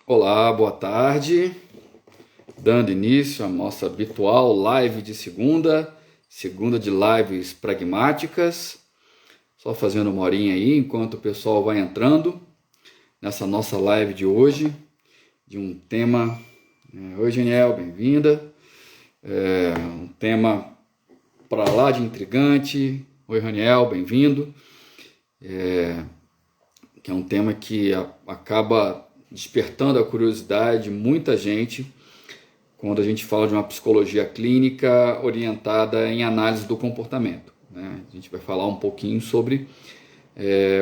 Olá, boa tarde. Dando início à nossa habitual live de segunda de lives pragmáticas. Só fazendo uma horinha aí enquanto o pessoal vai entrando nessa nossa live de hoje, de um tema. Oi, Geniel, bem-vinda. Um tema para lá de intrigante. Oi, Raniel, bem-vindo. Que é um tema que acaba despertando a curiosidade de muita gente quando a gente fala de uma psicologia clínica orientada em análise do comportamento, né? A gente vai falar um pouquinho sobre,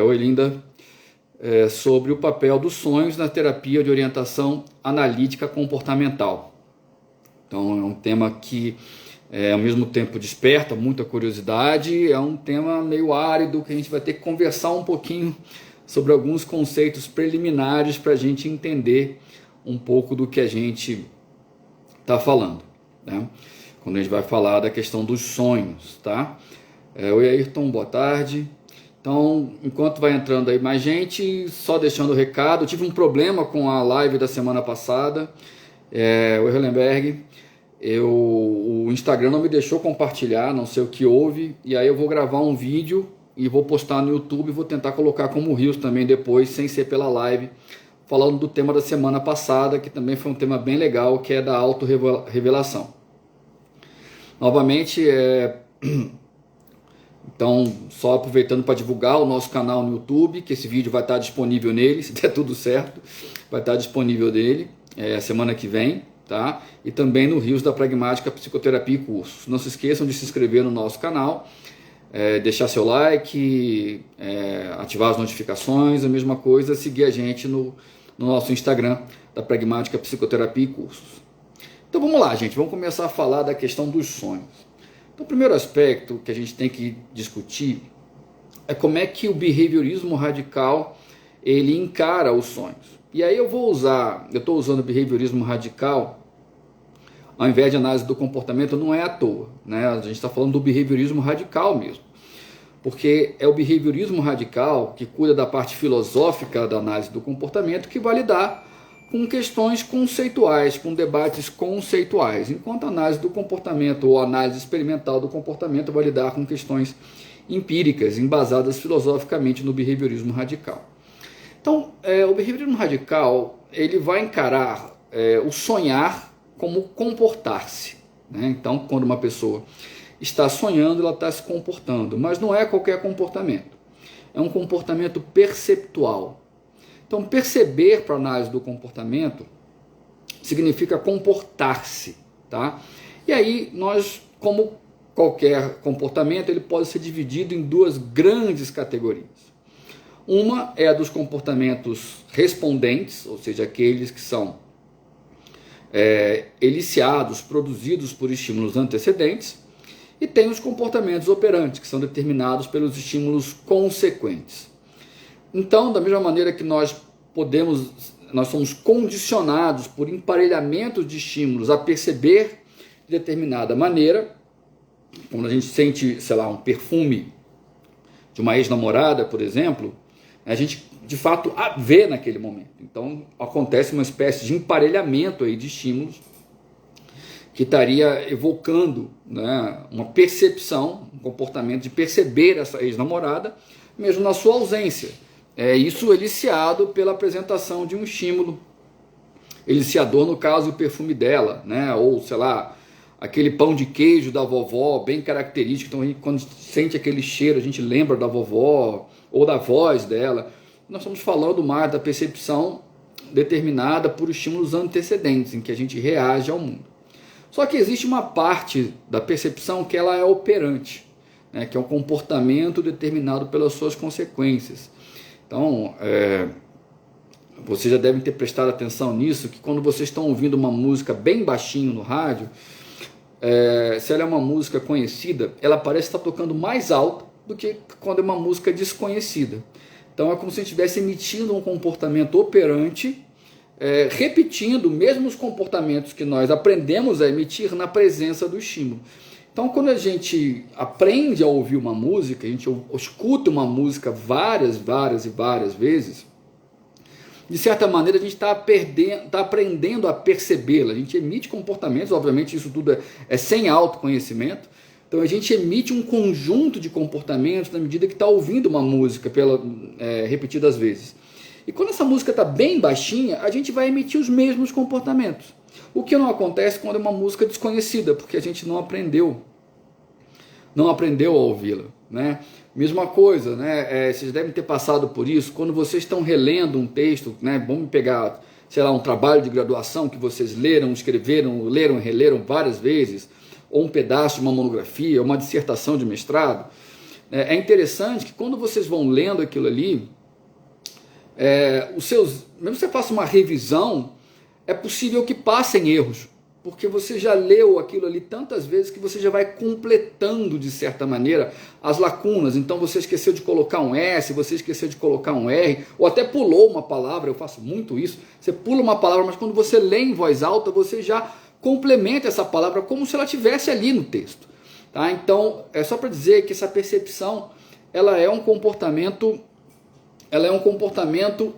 oi Linda, sobre o papel dos sonhos na terapia de orientação analítica comportamental. Então é um tema que ao mesmo tempo desperta muita curiosidade, é um tema meio árido que a gente vai ter que conversar um pouquinho sobre alguns conceitos preliminares para a gente entender um pouco do que a gente está falando, né? Quando a gente vai falar da questão dos sonhos, tá? Oi, Ayrton, boa tarde. Então, enquanto vai entrando aí mais gente, só deixando o recado, eu tive um problema com a live da semana passada. Oi, Hellenberg. O Instagram não me deixou compartilhar, não sei o que houve, e aí eu vou gravar um vídeo e vou postar no YouTube, vou tentar colocar como Reels também depois, sem ser pela live, falando do tema da semana passada, que também foi um tema bem legal, que é da autorrevelação. Novamente, então, só aproveitando para divulgar o nosso canal no YouTube, que esse vídeo vai estar disponível nele, se der tudo certo, vai estar disponível nele semana que vem, tá? E também no Reels da Pragmática Psicoterapia e Cursos. Não se esqueçam de se inscrever no nosso canal, deixar seu like, ativar as notificações, a mesma coisa, seguir a gente no nosso Instagram da Pragmática Psicoterapia e Cursos. Então vamos lá, gente, vamos começar a falar da questão dos sonhos. Então o primeiro aspecto que a gente tem que discutir é como é que o behaviorismo radical ele encara os sonhos. E aí eu estou usando o behaviorismo radical ao invés de análise do comportamento, não é à toa, né? A gente está falando do behaviorismo radical mesmo, porque é o behaviorismo radical que cuida da parte filosófica da análise do comportamento, que vai lidar com questões conceituais, com debates conceituais, enquanto a análise do comportamento ou a análise experimental do comportamento vai lidar com questões empíricas, embasadas filosoficamente no behaviorismo radical. Então, o behaviorismo radical ele vai encarar o sonhar como comportar-se, né? Então, quando uma pessoa está sonhando, ela está se comportando, mas não é qualquer comportamento, é um comportamento perceptual. Então, perceber para a análise do comportamento significa comportar-se, tá? E aí, como qualquer comportamento, ele pode ser dividido em duas grandes categorias. Uma é a dos comportamentos respondentes, ou seja, aqueles que são eliciados, produzidos por estímulos antecedentes, e tem os comportamentos operantes, que são determinados pelos estímulos consequentes. Então, da mesma maneira que nós somos condicionados por emparelhamento de estímulos a perceber de determinada maneira, quando a gente sente, sei lá, um perfume de uma ex-namorada, por exemplo, a gente de fato a vê naquele momento. Então acontece uma espécie de emparelhamento aí de estímulos que estaria evocando, né, uma percepção, um comportamento de perceber essa ex-namorada, mesmo na sua ausência. Isso eliciado pela apresentação de um estímulo eliciador, no caso o perfume dela, né, ou sei lá, aquele pão de queijo da vovó, bem característico. Então, quando sente aquele cheiro, a gente lembra da vovó ou da voz dela. Nós estamos falando mais da percepção determinada por estímulos antecedentes, em que a gente reage ao mundo. Só que existe uma parte da percepção que ela é operante, né, que é um comportamento determinado pelas suas consequências. Então, vocês já devem ter prestado atenção nisso, que quando vocês estão ouvindo uma música bem baixinho no rádio, se ela é uma música conhecida, ela parece estar tocando mais alto do que quando é uma música desconhecida. Então é como se a gente estivesse emitindo um comportamento operante, repetindo mesmo os comportamentos que nós aprendemos a emitir na presença do estímulo. Então, quando a gente aprende a ouvir uma música, a gente escuta uma música várias vezes, de certa maneira a gente está aprendendo a percebê-la. A gente emite comportamentos, obviamente isso tudo é sem autoconhecimento, então a gente emite um conjunto de comportamentos na medida que está ouvindo uma música repetidas vezes. E quando essa música está bem baixinha, a gente vai emitir os mesmos comportamentos. O que não acontece quando é uma música desconhecida, porque a gente não aprendeu a ouvi-la, né? Mesma coisa, né? Vocês devem ter passado por isso, quando vocês estão relendo um texto, né? Vamos pegar, sei lá, um trabalho de graduação que vocês leram, escreveram, leram e releram várias vezes, ou um pedaço de uma monografia, uma dissertação de mestrado. É interessante que quando vocês vão lendo aquilo ali, mesmo que você faça uma revisão, é possível que passem erros, porque você já leu aquilo ali tantas vezes que você já vai completando, de certa maneira, as lacunas. Então você esqueceu de colocar um S, você esqueceu de colocar um R, ou até pulou uma palavra. Eu faço muito isso. Você pula uma palavra, mas quando você lê em voz alta, você já complementa essa palavra como se ela estivesse ali no texto. Tá? Então, é só para dizer que essa percepção, ela é um comportamento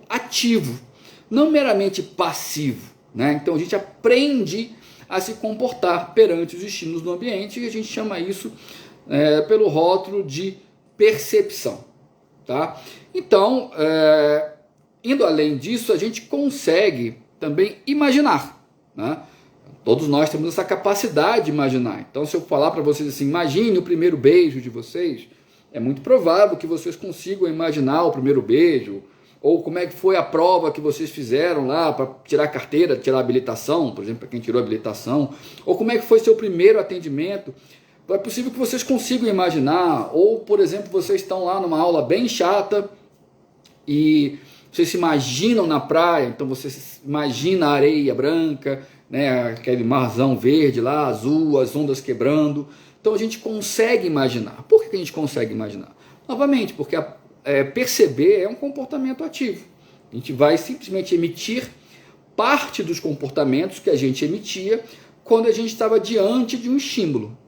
ativo, não meramente passivo, né? Então a gente aprende a se comportar perante os estímulos do ambiente, e a gente chama isso pelo rótulo de percepção, tá? Então, indo além disso, a gente consegue também imaginar, né? Todos nós temos essa capacidade de imaginar. Então, se eu falar para vocês assim, imagine o primeiro beijo de vocês, é muito provável que vocês consigam imaginar o primeiro beijo, ou como é que foi a prova que vocês fizeram lá para tirar a carteira, tirar a habilitação, por exemplo, para quem tirou a habilitação, ou como é que foi seu primeiro atendimento. É possível que vocês consigam imaginar, ou, por exemplo, vocês estão lá numa aula bem chata e vocês se imaginam na praia, então você imagina a areia branca, né, aquele marzão verde lá, azul, as ondas quebrando. Então a gente consegue imaginar. Por que a gente consegue imaginar? Novamente, porque perceber é um comportamento ativo. A gente vai simplesmente emitir parte dos comportamentos que a gente emitia quando a gente estava diante de um estímulo.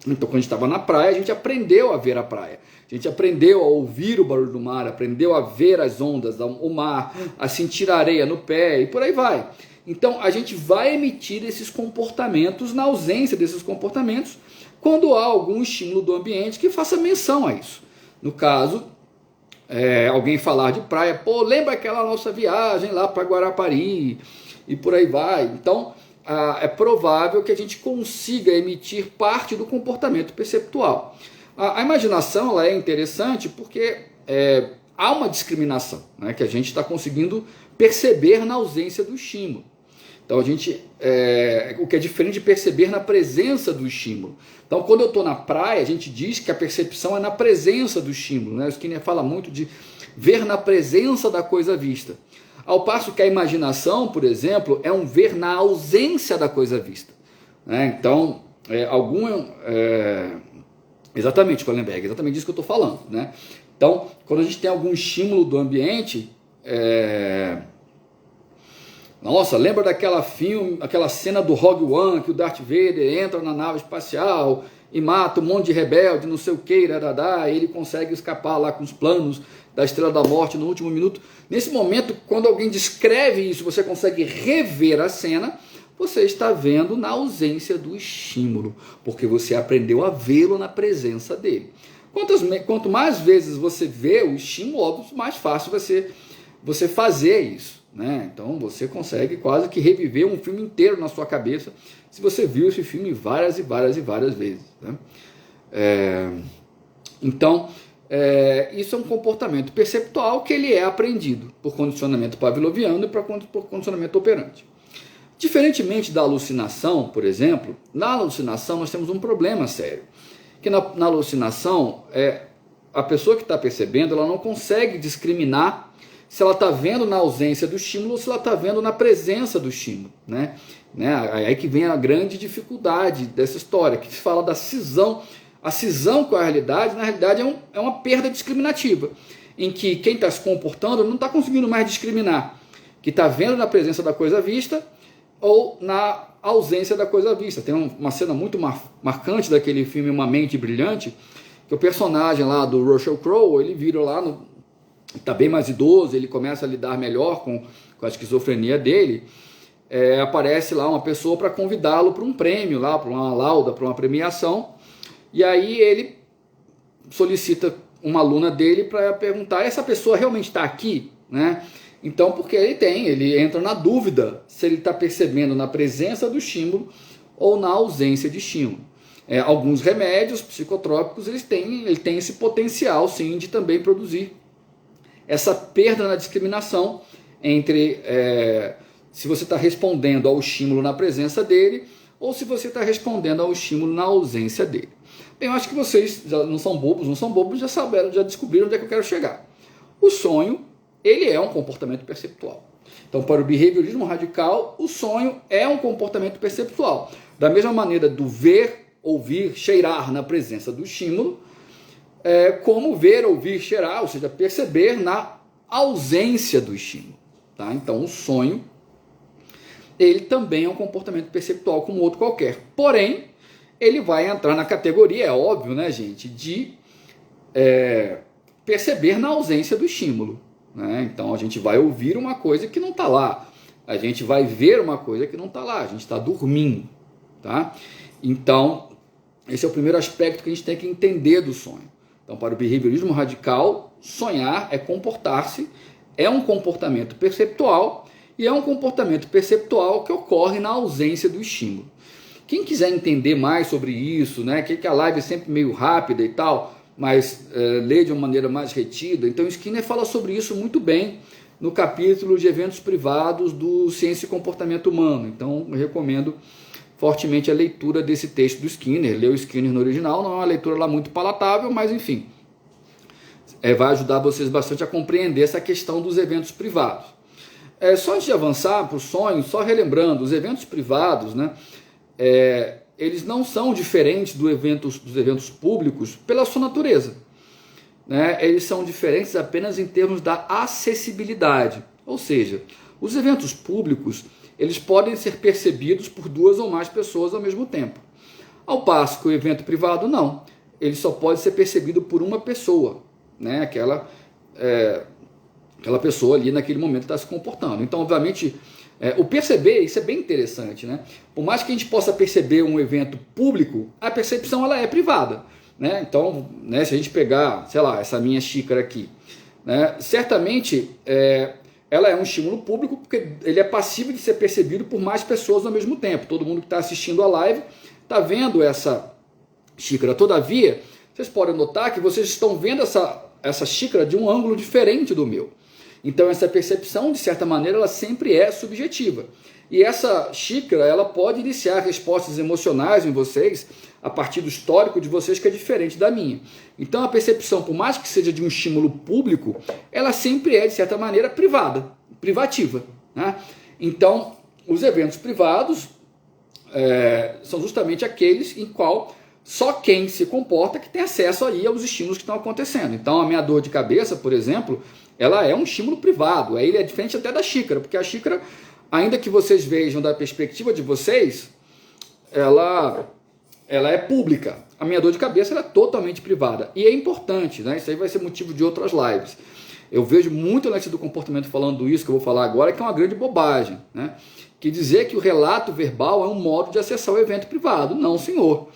Então, quando a gente estava na praia, a gente aprendeu a ver a praia. A gente aprendeu a ouvir o barulho do mar, aprendeu a ver as ondas, o mar, a sentir a areia no pé e por aí vai. Então, a gente vai emitir esses comportamentos na ausência desses comportamentos quando há algum estímulo do ambiente que faça menção a isso. No caso, alguém falar de praia, pô, lembra aquela nossa viagem lá para Guarapari e por aí vai. Então, é provável que a gente consiga emitir parte do comportamento perceptual. A imaginação ela é interessante porque há uma discriminação, né, que a gente está conseguindo perceber na ausência do estímulo. Então, o que é diferente de perceber na presença do estímulo. Então, quando eu estou na praia, a gente diz que a percepção é na presença do estímulo, né? O Skinner fala muito de ver na presença da coisa vista. Ao passo que a imaginação, por exemplo, é um ver na ausência da coisa vista, né? Então, exatamente, Kohlenberg, exatamente disso que eu estou falando, né? Então, quando a gente tem algum estímulo do ambiente, nossa, lembra aquela cena do Rogue One, que o Darth Vader entra na nave espacial e mata um monte de rebelde, não sei o que, e ele consegue escapar lá com os planos da Estrela da Morte no último minuto. Nesse momento, quando alguém descreve isso, você consegue rever a cena, você está vendo na ausência do estímulo, porque você aprendeu a vê-lo na presença dele. Quanto mais vezes você vê o estímulo, óbvio, mais fácil vai ser você fazer isso, né? Então você consegue quase que reviver um filme inteiro na sua cabeça se você viu esse filme várias e várias e várias vezes, né? Então isso é um comportamento perceptual que ele é aprendido por condicionamento pavloviano e por condicionamento operante. Diferentemente da alucinação, por exemplo, na alucinação nós temos um problema sério, que na alucinação a pessoa que está percebendo, ela não consegue discriminar se ela está vendo na ausência do estímulo ou se ela está vendo na presença do estímulo, né? Aí que vem a grande dificuldade dessa história, que se fala da cisão. A cisão com a realidade, na realidade, é uma perda discriminativa, em que quem está se comportando não está conseguindo mais discriminar, que está vendo na presença da coisa vista ou na ausência da coisa vista. Tem uma cena muito marcante daquele filme Uma Mente Brilhante, que o personagem lá do Russell Crowe, ele vira lá está bem mais idoso, ele começa a lidar melhor com a esquizofrenia dele, aparece lá uma pessoa para convidá-lo para um prêmio, lá para uma lauda, para uma premiação, e aí ele solicita uma aluna dele para perguntar, essa pessoa realmente está aqui? Né? Então, porque ele entra na dúvida se ele está percebendo na presença do estímulo ou na ausência de estímulo. Alguns remédios psicotrópicos ele tem esse potencial sim de também produzir essa perda na discriminação entre se você está respondendo ao estímulo na presença dele ou se você está respondendo ao estímulo na ausência dele. Bem, eu acho que vocês já não são bobos, já descobriram onde é que eu quero chegar. O sonho, ele é um comportamento perceptual. Então, para o behaviorismo radical, o sonho é um comportamento perceptual. Da mesma maneira do ver, ouvir, cheirar na presença do estímulo, como ver, ouvir, cheirar, ou seja, perceber na ausência do estímulo. Tá? Então, o sonho, ele também é um comportamento perceptual como outro qualquer. Porém, ele vai entrar na categoria, é óbvio, né, gente, de perceber na ausência do estímulo. Né? Então, a gente vai ouvir uma coisa que não está lá. A gente vai ver uma coisa que não está lá. A gente está dormindo. Tá? Então, esse é o primeiro aspecto que a gente tem que entender do sonho. Então, para o behaviorismo radical, sonhar é comportar-se, é um comportamento perceptual e é um comportamento perceptual que ocorre na ausência do estímulo. Quem quiser entender mais sobre isso, né, que a live é sempre meio rápida e tal, mas lê de uma maneira mais retida, então Skinner fala sobre isso muito bem no capítulo de eventos privados do Ciência e Comportamento Humano. Então, eu recomendo fortemente a leitura desse texto do Skinner. Ler o Skinner no original não é uma leitura lá muito palatável, mas enfim, vai ajudar vocês bastante a compreender essa questão dos eventos privados. Só antes de avançar para o sonho, só relembrando, os eventos privados, né, eles não são diferentes dos eventos públicos pela sua natureza. Né? Eles são diferentes apenas em termos da acessibilidade. Ou seja, os eventos públicos eles podem ser percebidos por duas ou mais pessoas ao mesmo tempo. Ao passo que o evento privado não. Ele só pode ser percebido por uma pessoa. Né? Aquela pessoa ali naquele momento está se comportando. Então, obviamente, o perceber, isso é bem interessante. Né? Por mais que a gente possa perceber um evento público, a percepção ela é privada. Né? Então, né, se a gente pegar, sei lá, essa minha xícara aqui, né, certamente ela é um estímulo público porque ele é passível de ser percebido por mais pessoas ao mesmo tempo. Todo mundo que está assistindo a live está vendo essa xícara. Todavia, vocês podem notar que vocês estão vendo essa xícara de um ângulo diferente do meu. Então essa percepção, de certa maneira, ela sempre é subjetiva. E essa xícara, ela pode iniciar respostas emocionais em vocês a partir do histórico de vocês que é diferente da minha. Então a percepção, por mais que seja de um estímulo público, ela sempre é, de certa maneira, privada, privativa. Né? Então, os eventos privados são justamente aqueles em qual só quem se comporta que tem acesso aí aos estímulos que estão acontecendo. Então a minha dor de cabeça, por exemplo, ela é um estímulo privado. Aí ele é diferente até da xícara, porque a xícara, ainda que vocês vejam da perspectiva de vocês, ela é pública. A minha dor de cabeça ela é totalmente privada. E é importante, né? Isso aí vai ser motivo de outras lives. Eu vejo muito análise do comportamento falando isso, que eu vou falar agora, que é uma grande bobagem. Né? Que dizer que o relato verbal é um modo de acessar o evento privado. Não, senhor.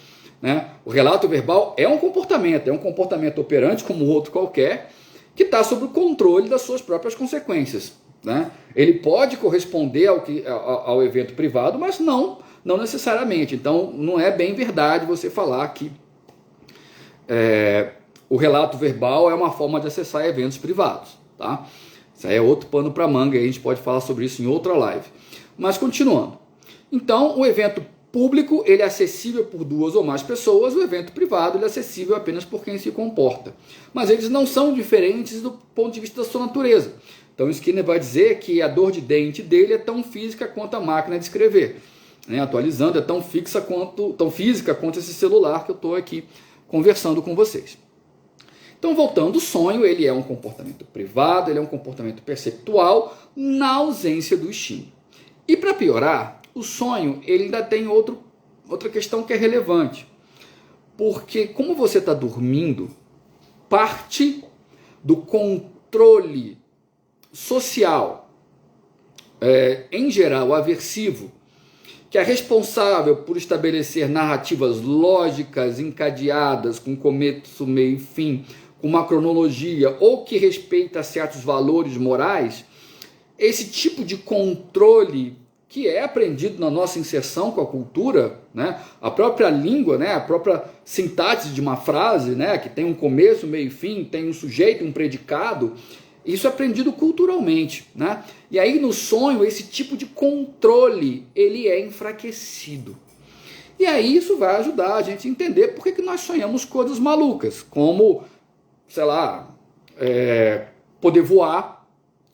Né? O relato verbal é um comportamento operante como outro qualquer, que está sob o controle das suas próprias consequências. Né? Ele pode corresponder ao evento privado, mas não necessariamente. Então, não é bem verdade você falar que o relato verbal é uma forma de acessar eventos privados. Tá? Isso aí é outro pano para manga, e a gente pode falar sobre isso em outra live. Mas continuando. Então, o evento público ele é acessível por duas ou mais pessoas, o evento privado ele é acessível apenas por quem se comporta. Mas eles não são diferentes do ponto de vista da sua natureza. Então Skinner vai dizer que a dor de dente dele é tão física quanto a máquina de escrever. Né? Atualizando, é tão física quanto esse celular que eu estou aqui conversando com vocês. Então, voltando, o sonho ele é um comportamento privado, ele é um comportamento perceptual na ausência do estímulo. E para piorar, o sonho ele ainda tem outra questão que é relevante. Porque como você está dormindo, parte controle social, em geral aversivo, que é responsável por estabelecer narrativas lógicas, encadeadas, com começo, meio e fim, com uma cronologia, ou que respeita certos valores morais, esse tipo de controle que é aprendido na nossa inserção com a cultura, né? A própria língua, né? A própria sintaxe de uma frase, né? Que tem um começo, meio e fim, tem um sujeito, um predicado, isso é aprendido culturalmente, né? E aí no sonho esse tipo de controle ele é enfraquecido. E aí isso vai ajudar a gente a entender por que nós sonhamos coisas malucas, como, sei lá, poder voar,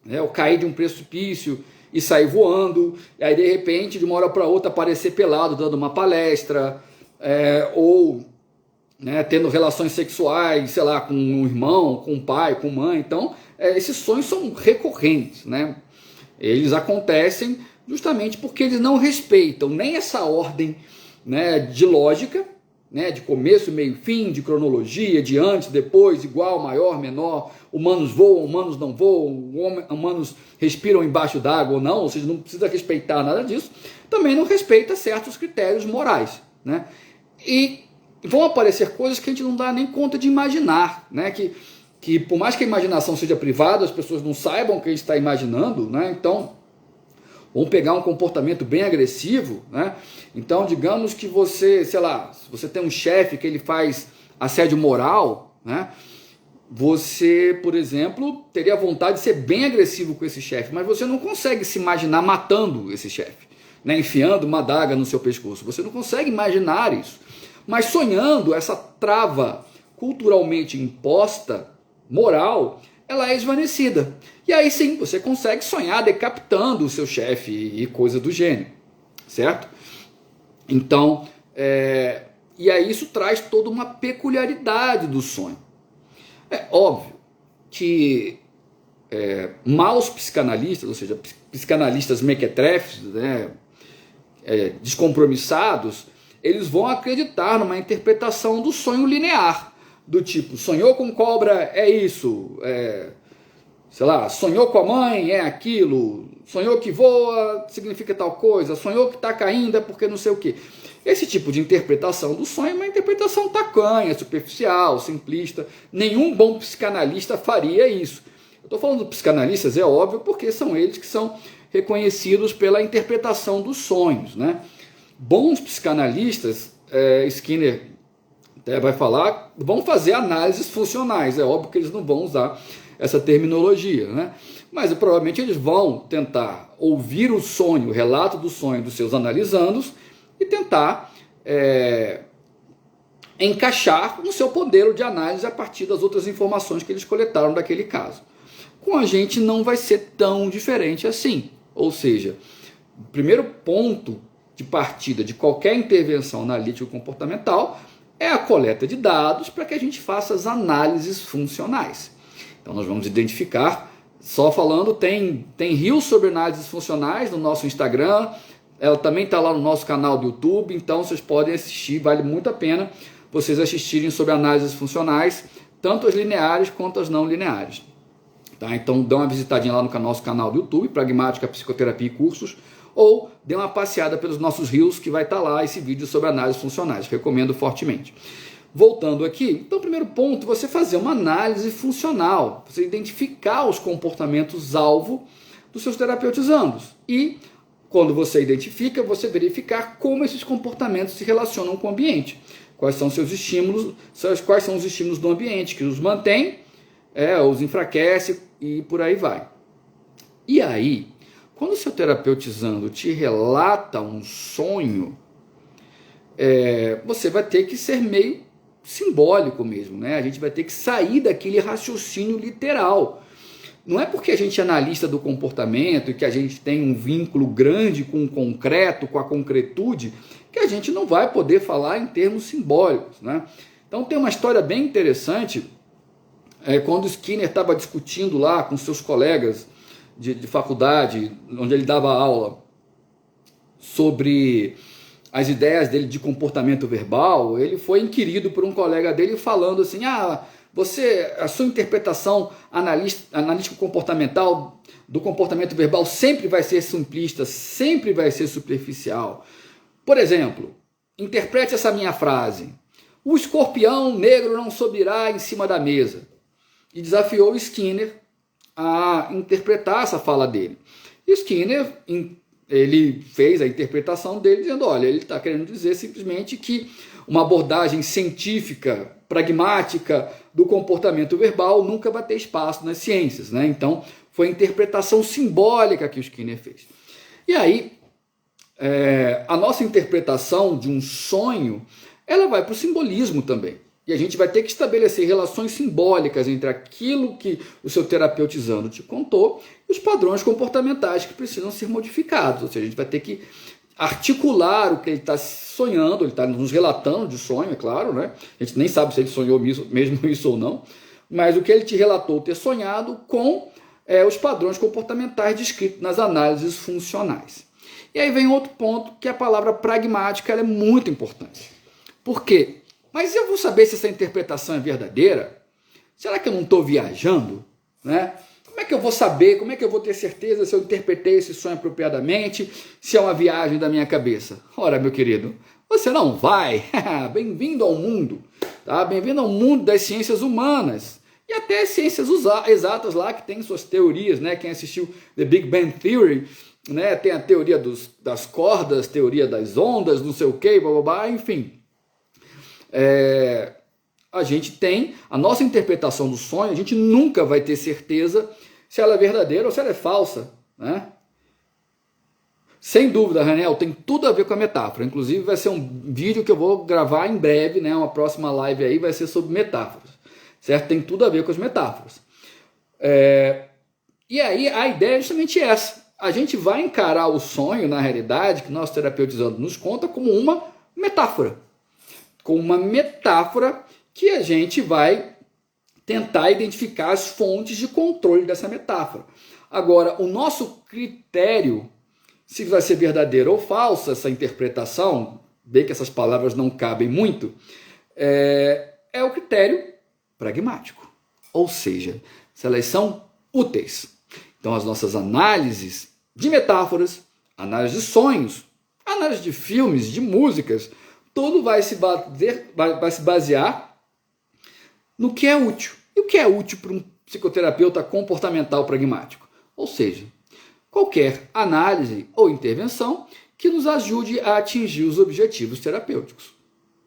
né? Ou cair de um precipício e sair voando, e aí de repente de uma hora para outra aparecer pelado dando uma palestra, ou, né, tendo relações sexuais, sei lá, com um irmão, com um pai, com mãe. Então esses sonhos são recorrentes, né? Eles acontecem justamente porque eles não respeitam nem essa ordem, né, de lógica, né, de começo, meio, fim, de cronologia, de antes, depois, igual, maior, menor, humanos voam, humanos não voam, humanos respiram embaixo d'água ou não, ou seja, não precisa respeitar nada disso. Também não respeita certos critérios morais, né? E vão aparecer coisas que a gente não dá nem conta de imaginar, né? Que por mais que a imaginação seja privada, as pessoas não saibam o que a gente está imaginando, né? Então, vamos pegar um comportamento bem agressivo, né? Então, digamos que você, sei lá, se você tem um chefe que ele faz assédio moral, né? Você, por exemplo, teria vontade de ser bem agressivo com esse chefe, mas você não consegue se imaginar matando esse chefe, né? Enfiando uma adaga no seu pescoço. Você não consegue imaginar isso. Mas sonhando, essa trava culturalmente imposta, moral, ela é esvanecida. E aí sim, você consegue sonhar decapitando o seu chefe e coisa do gênero, certo? Então, e aí isso traz toda uma peculiaridade do sonho. É óbvio que maus psicanalistas, ou seja, psicanalistas mequetrefes, né, descompromissados, eles vão acreditar numa interpretação do sonho linear, do tipo, sonhou com cobra, é isso, sei lá, sonhou com a mãe, é aquilo, sonhou que voa, significa tal coisa, sonhou que está caindo, é porque não sei o quê. Esse tipo de interpretação do sonho é uma interpretação tacanha, superficial, simplista. Nenhum bom psicanalista faria isso. Eu estou falando de psicanalistas, é óbvio, porque são eles que são reconhecidos pela interpretação dos sonhos, né? Bons psicanalistas, Skinner até vai falar, vão fazer análises funcionais. É óbvio que eles não vão usar essa terminologia, né? Mas provavelmente eles vão tentar ouvir o sonho, o relato do sonho dos seus analisandos e tentar encaixar no seu modelo de análise a partir das outras informações que eles coletaram daquele caso. Com a gente não vai ser tão diferente assim. Ou seja, o primeiro ponto de partida de qualquer intervenção analítico-comportamental é a coleta de dados para que a gente faça as análises funcionais. Então nós vamos identificar, só falando, tem rios sobre análises funcionais no nosso Instagram, ela também está lá no nosso canal do YouTube, então vocês podem assistir, vale muito a pena vocês assistirem sobre análises funcionais, tanto as lineares quanto as não lineares. Tá? Então dê uma visitadinha lá no nosso canal do YouTube, Pragmática, Psicoterapia e Cursos, ou dê uma passeada pelos nossos rios que vai estar lá esse vídeo sobre análises funcionais, recomendo fortemente. Voltando aqui, então o primeiro ponto, você fazer uma análise funcional, você identificar os comportamentos-alvo dos seus terapeutizandos e, quando você identifica, você verificar como esses comportamentos se relacionam com o ambiente, quais são seus estímulos, quais são os estímulos do ambiente que os mantém, os enfraquece e por aí vai. E aí, quando o seu terapeutizando te relata um sonho, você vai ter que ser meio simbólico mesmo, né? A gente vai ter que sair daquele raciocínio literal. Não é porque a gente é analista do comportamento e que a gente tem um vínculo grande com o concreto, com a concretude, que a gente não vai poder falar em termos simbólicos, né? Então tem uma história bem interessante, quando Skinner estava discutindo lá com seus colegas de faculdade, onde ele dava aula, sobre as ideias dele de comportamento verbal, ele foi inquirido por um colega dele falando assim, a sua interpretação analítico comportamental do comportamento verbal sempre vai ser simplista, sempre vai ser superficial. Por exemplo, interprete essa minha frase: o escorpião negro não subirá em cima da mesa. E desafiou Skinner a interpretar essa fala dele. E Skinner, ele fez a interpretação dele dizendo, olha, ele está querendo dizer simplesmente que uma abordagem científica, pragmática do comportamento verbal nunca vai ter espaço nas ciências, né? Então, foi a interpretação simbólica que o Skinner fez. E aí, a nossa interpretação de um sonho, ela vai para o simbolismo também. E a gente vai ter que estabelecer relações simbólicas entre aquilo que o seu terapeutizando te contou e os padrões comportamentais que precisam ser modificados. Ou seja, a gente vai ter que articular o que ele está sonhando, ele está nos relatando de sonho, é claro, né? A gente nem sabe se ele sonhou mesmo isso ou não, mas o que ele te relatou ter sonhado com os padrões comportamentais descritos nas análises funcionais. E aí vem outro ponto, que a palavra pragmática ela é muito importante. Por quê? Mas eu vou saber se essa interpretação é verdadeira? Será que eu não estou viajando? Né? Como é que eu vou saber? Como é que eu vou ter certeza se eu interpretei esse sonho apropriadamente? Se é uma viagem da minha cabeça? Ora, meu querido, você não vai. Bem-vindo ao mundo. Tá? Bem-vindo ao mundo das ciências humanas. E até as ciências exatas lá, que tem suas teorias. Né? Quem assistiu The Big Bang Theory, né? Tem a teoria das cordas, teoria das ondas, não sei o que, blá, blá, blá, enfim. A gente tem a nossa interpretação do sonho, a gente nunca vai ter certeza se ela é verdadeira ou se ela é falsa, né? Sem dúvida, Raniel, tem tudo a ver com a metáfora. Inclusive vai ser um vídeo que eu vou gravar em breve, né? Uma próxima live aí vai ser sobre metáforas, certo? Tem tudo a ver com as metáforas. E aí a ideia é justamente essa. A gente vai encarar o sonho, na realidade, que nosso terapeutizando nos conta, como uma metáfora. Com uma metáfora que a gente vai tentar identificar as fontes de controle dessa metáfora. Agora, o nosso critério, se vai ser verdadeira ou falsa essa interpretação, bem que essas palavras não cabem muito, é o critério pragmático. Ou seja, se elas são úteis. Então, as nossas análises de metáforas, análise de sonhos, análise de filmes, de músicas, tudo vai se basear no que é útil. E o que é útil para um psicoterapeuta comportamental pragmático? Ou seja, qualquer análise ou intervenção que nos ajude a atingir os objetivos terapêuticos.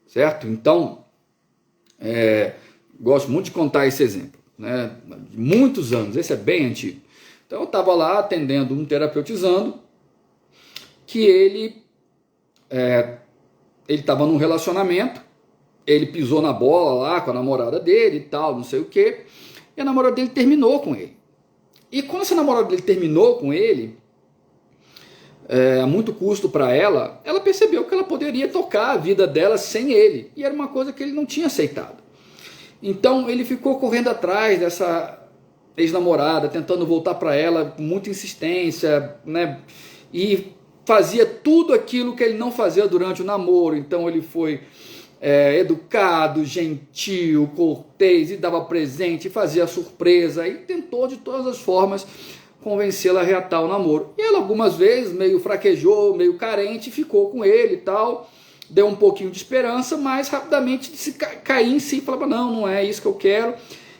Certo? Então, gosto muito de contar esse exemplo. Né? De muitos anos, esse é bem antigo. Então, eu estava lá atendendo um terapeutizando que ele estava num relacionamento, ele pisou na bola lá com a namorada dele e tal, não sei o quê, e a namorada dele terminou com ele. E quando essa namorada dele terminou com ele, a muito custo para ela percebeu que ela poderia tocar a vida dela sem ele, e era uma coisa que ele não tinha aceitado. Então ele ficou correndo atrás dessa ex-namorada, tentando voltar para ela com muita insistência, né? E fazia tudo aquilo que ele não fazia durante o namoro. Então ele foi educado, gentil, cortês, e dava presente, fazia surpresa, e tentou de todas as formas convencê-la a reatar o namoro. E ela algumas vezes meio fraquejou, meio carente, ficou com ele e tal, deu um pouquinho de esperança, mas rapidamente se caía em si e falava, não é isso que eu quero.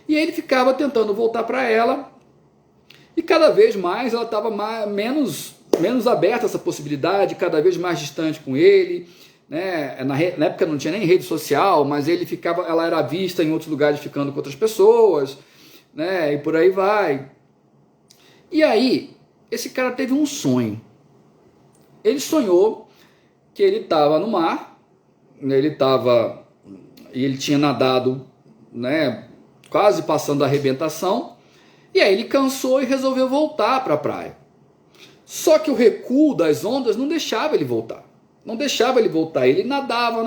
E ele ficava tentando voltar para ela, e cada vez mais ela estava menos aberta a essa possibilidade, cada vez mais distante com ele, né? Na época não tinha nem rede social, mas ela era vista em outros lugares ficando com outras pessoas, né? E por aí vai. E aí, esse cara teve um sonho. Ele sonhou que ele estava no mar, ele tinha nadado, né, quase passando a arrebentação, e aí ele cansou e resolveu voltar para a praia. Só que o recuo das ondas não deixava ele voltar. Ele nadava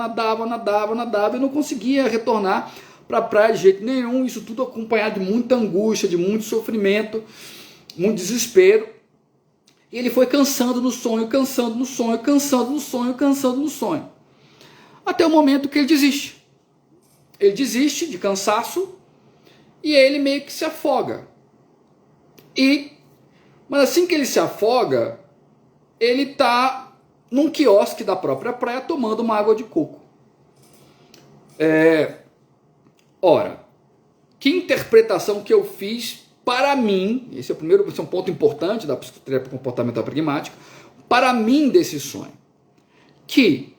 e não conseguia retornar para a praia de jeito nenhum. Isso tudo acompanhado de muita angústia, de muito sofrimento, muito desespero. E ele foi cansando no sonho. Até o momento que ele desiste. Ele desiste de cansaço e ele meio que se afoga. Mas assim que ele se afoga, ele está num quiosque da própria praia tomando uma água de coco. Ora, que interpretação que eu fiz para mim, esse é um ponto importante da psicoterapia comportamental pragmática, para mim desse sonho, e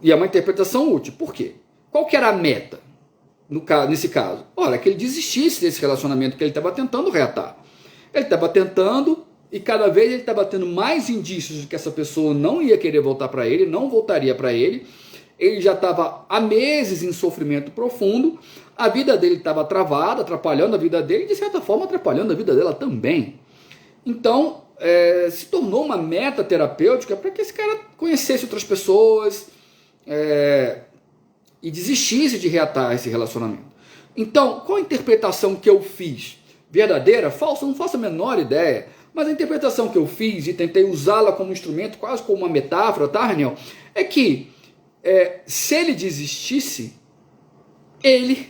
é uma interpretação útil. Por quê? Qual que era a meta nesse caso? Ora, que ele desistisse desse relacionamento que ele estava tentando reatar. Ele estava tentando, e cada vez ele estava tendo mais indícios de que essa pessoa não ia querer voltar para ele, não voltaria para ele. Ele já estava há meses em sofrimento profundo, a vida dele estava travada, atrapalhando a vida dele, e de certa forma atrapalhando a vida dela também. Então, se tornou uma meta terapêutica para que esse cara conhecesse outras pessoas e desistisse de reatar esse relacionamento. Então, qual a interpretação que eu fiz? Verdadeira? Falsa? Não faço a menor ideia. Mas a interpretação que eu fiz e tentei usá-la como instrumento, quase como uma metáfora, tá, Raniel? É que se ele desistisse, ele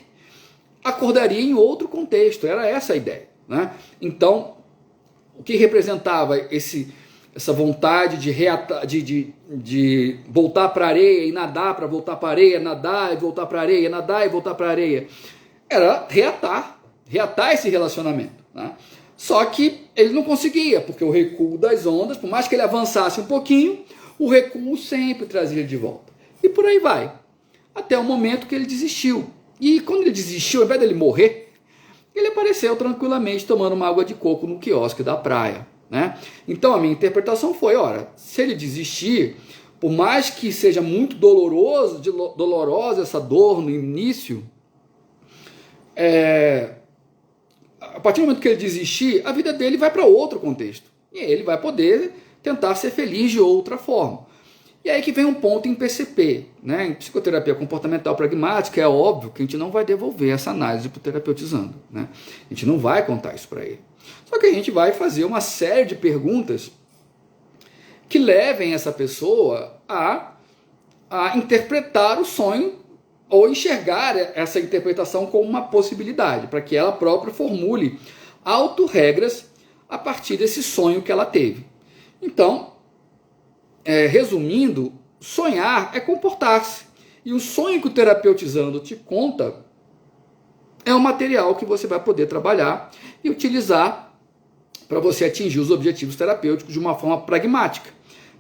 acordaria em outro contexto. Era essa a ideia, né? Então, o que representava essa vontade de voltar para a areia e nadar para voltar para a areia, nadar e voltar para a areia, nadar e voltar para a areia, era reatar esse relacionamento, né? Só que ele não conseguia, porque o recuo das ondas, por mais que ele avançasse um pouquinho, o recuo sempre trazia ele de volta. E por aí vai, até o momento que ele desistiu. E quando ele desistiu, ao invés dele morrer, ele apareceu tranquilamente tomando uma água de coco no quiosque da praia, né? Então a minha interpretação foi, se ele desistir, por mais que seja muito dolorosa essa dor no início, a partir do momento que ele desistir, a vida dele vai para outro contexto. E ele vai poder tentar ser feliz de outra forma. E aí que vem um ponto em PCP, né? Em psicoterapia comportamental pragmática, é óbvio que a gente não vai devolver essa análise para o terapeutizando, né? A gente não vai contar isso para ele. Só que a gente vai fazer uma série de perguntas que levem essa pessoa a interpretar o sonho ou enxergar essa interpretação como uma possibilidade, para que ela própria formule autorregras a partir desse sonho que ela teve. Então, resumindo, sonhar é comportar-se. E o sonho que o terapeutizando te conta é um material que você vai poder trabalhar e utilizar para você atingir os objetivos terapêuticos de uma forma pragmática.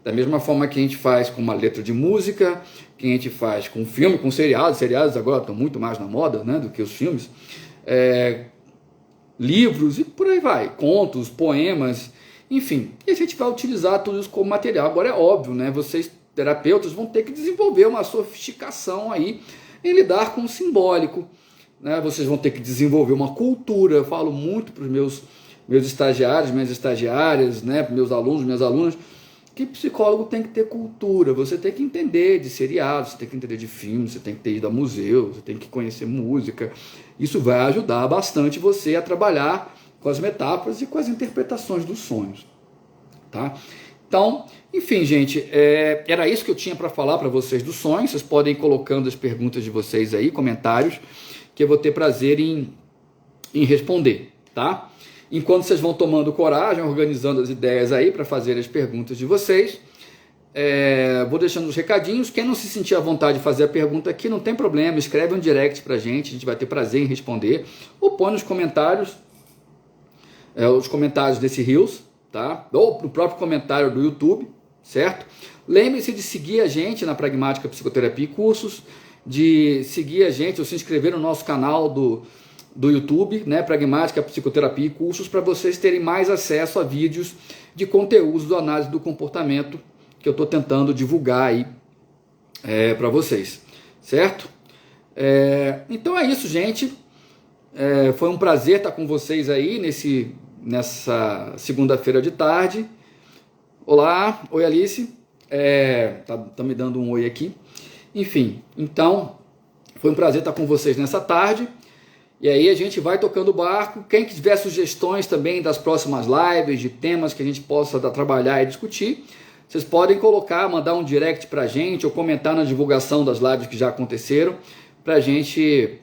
Da mesma forma que a gente faz com uma letra de música, que a gente faz com filme, com seriados. Seriados agora estão muito mais na moda, né, do que os filmes. Livros e por aí vai. Contos, poemas, enfim. E a gente vai utilizar tudo isso como material. Agora é óbvio, né, vocês terapeutas vão ter que desenvolver uma sofisticação aí em lidar com o simbólico, né? Vocês vão ter que desenvolver uma cultura. Eu falo muito para os meus estagiários, minhas estagiárias, né, para meus alunos, minhas alunas, que psicólogo tem que ter cultura. Você tem que entender de seriados, você tem que entender de filmes, você tem que ter ido a museu, você tem que conhecer música. Isso vai ajudar bastante você a trabalhar com as metáforas e com as interpretações dos sonhos, tá? Então, enfim, gente, era isso que eu tinha para falar para vocês dos sonhos. Vocês podem ir colocando as perguntas de vocês aí, comentários, que eu vou ter prazer em responder, tá? Enquanto vocês vão tomando coragem, organizando as ideias aí para fazer as perguntas de vocês, vou deixando os recadinhos. Quem não se sentir à vontade de fazer a pergunta aqui, não tem problema, escreve um direct para a gente vai ter prazer em responder, ou põe nos comentários, os comentários desse Reels, tá? Ou no próprio comentário do YouTube, certo? Lembre-se de seguir a gente na Pragmática Psicoterapia e Cursos, de seguir a gente ou se inscrever no nosso canal do YouTube, né, Pragmática Psicoterapia e Cursos, para vocês terem mais acesso a vídeos de conteúdos do análise do comportamento que eu estou tentando divulgar aí para vocês, certo? Então é isso, gente. Foi um prazer estar com vocês aí nessa segunda-feira de tarde. Olá, oi Alice, tá me dando um oi aqui. Enfim, então foi um prazer estar com vocês nessa tarde. E aí a gente vai tocando o barco. Quem tiver sugestões também das próximas lives, de temas que a gente possa trabalhar e discutir, vocês podem mandar um direct pra gente ou comentar na divulgação das lives que já aconteceram, para a gente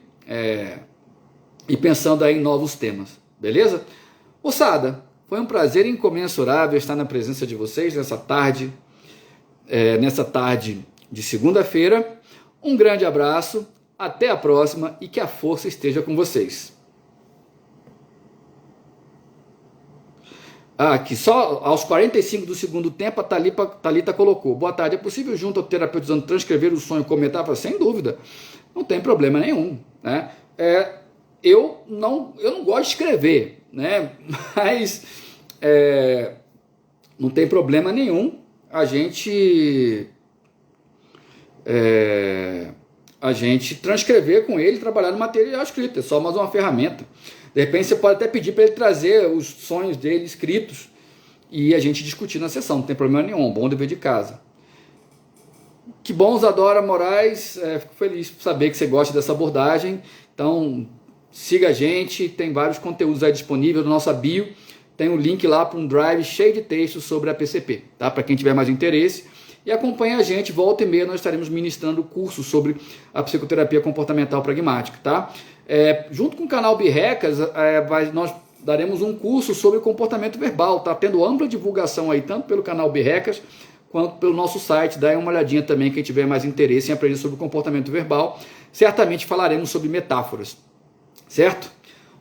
ir pensando aí em novos temas, beleza? Moçada, foi um prazer incomensurável estar na presença de vocês nessa tarde de segunda-feira. Um grande abraço, até a próxima e que a força esteja com vocês. Aqui, só aos 45 do segundo tempo, a Thalita colocou: boa tarde, é possível junto ao terapeuta usando transcrever o sonho e comentar? Sem dúvida, não tem problema nenhum, né? Eu não gosto de escrever, né? Mas não tem problema nenhum a gente transcrever com ele, trabalhar no material escrito, é só mais uma ferramenta. De repente você pode até pedir para ele trazer os sonhos dele escritos e a gente discutir na sessão, não tem problema nenhum, bom dever de casa. Que bom, Zadora Moraes, fico feliz por saber que você gosta dessa abordagem, então siga a gente, tem vários conteúdos aí disponíveis no nosso bio, tem um link lá para um drive cheio de textos sobre a PCP, tá? Para quem tiver mais interesse. E acompanhe a gente, volta e meia nós estaremos ministrando cursos sobre a psicoterapia comportamental pragmática, tá? Junto com o canal Birrecas, nós daremos um curso sobre comportamento verbal, tá tendo ampla divulgação aí, tanto pelo canal Birrecas, quanto pelo nosso site. Dá uma olhadinha também, quem tiver mais interesse em aprender sobre comportamento verbal. Certamente falaremos sobre metáforas, certo?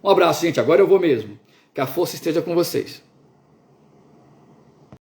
Um abraço, gente, agora eu vou mesmo. Que a força esteja com vocês.